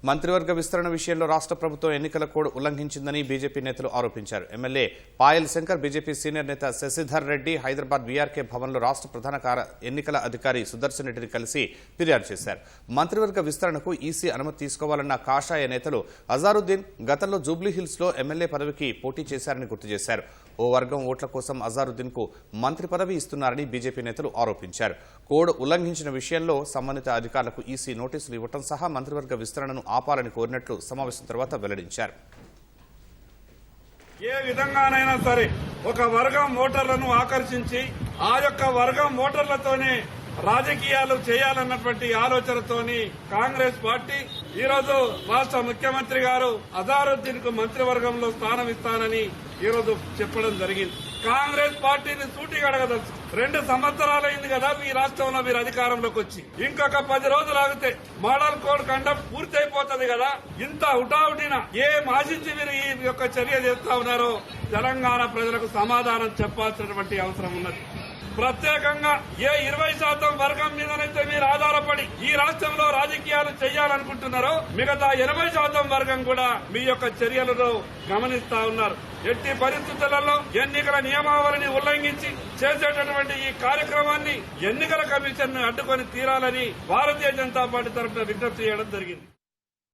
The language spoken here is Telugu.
మంత్రివర్గ విస్తరణ విషయంలో రాష్ట్ర ప్రభుత్వం ఎన్నికల కోడ్ ఉల్లంఘించిందని బీజేపీ నేతలు ఆరోపించారు. MLA Payal Shankar, BJP senior నేత శశిధర్ రెడ్డి హైదరాబాద్ వీఆర్కే భవన్లో రాష్ట్ర ప్రధాన ఎన్నికల అధికారి సుదర్శన్ రెడ్డిని కలిసి ఫిర్యాదు చేశారు. మంత్రివర్గ విస్తరణకు ఈసీ అనుమతి తీసుకోవాలన్న కాషాయ నేతలు అజారుద్దీన్ గతంలో జూబ్లీహిల్స్ లో ఎమ్మెల్యే పదవికి పోటీ చేశారని గుర్తు చేశారు. ఓ వర్గం ఓట్ల కోసం అజారుద్దీన్ కు మంత్రి పదవి ఇస్తున్నారని బీజేపీ నేతలు ఆరోపించారు. కోడ్ ఉల్లంఘించిన విషయంలో సంబంధిత అధికారులకు ఈసీ నోటీసులు ఇవ్వడం సహా మంత్రివర్గ విస్తరణను ఆపాలని కోరినట్లు సమావేశం తర్వాత వెల్లడించారు. ఏ విధంగానైనా సరే ఒక వర్గం ఓటర్లను ఆకర్షించి ఆ యొక్క వర్గం ఓటర్లతోనే రాజకీయాలు చేయాలన్నటువంటి ఆలోచనతోని కాంగ్రెస్ పార్టీ ఈరోజు రాష్ట్ర ముఖ్యమంత్రి గారు అజారుద్దీన్ కు మంత్రివర్గంలో స్థానం ఇస్తానని ఈరోజు చెప్పడం జరిగింది. కాంగ్రెస్ పార్టీని సూటిగా అడగదలుచు. 2 సంవత్సరాలైంది కదా మీ రాష్ట్రంలో మీరు అధికారంలోకి వచ్చి, ఇంకొక 10 రోజులు ఆగితే మోడల్ కోడ్ కండక్ట్ పూర్తయిపోతుంది కదా. ఇంత హుటాహుటిన ఏం ఆశించి మీరు ఈ యొక్క చర్య చేస్తా ఉన్నారో తెలంగాణ ప్రజలకు సమాధానం చెప్పాల్సినటువంటి అవసరం ఉన్నది. ప్రత్యేకంగా ఏ 20% వర్గం మీదనైతే మీరు ఆధారపడి ఈ రాష్ట్రంలో రాజకీయాలు చేయాలనుకుంటున్నారో మిగతా 80% వర్గం కూడా మీ యొక్క చర్యలను గమనిస్తా ఉన్నారు. ఎట్టి పరిస్థితులలో ఎన్నికల నియమావళిని ఉల్లంఘించి చేసేటటువంటి ఈ కార్యక్రమాన్ని ఎన్నికల కమిషన్ అడ్డుకొని తీరాలని భారతీయ జనతా పార్టీ తరఫున విజ్ఞప్తి చేయడం జరిగింది.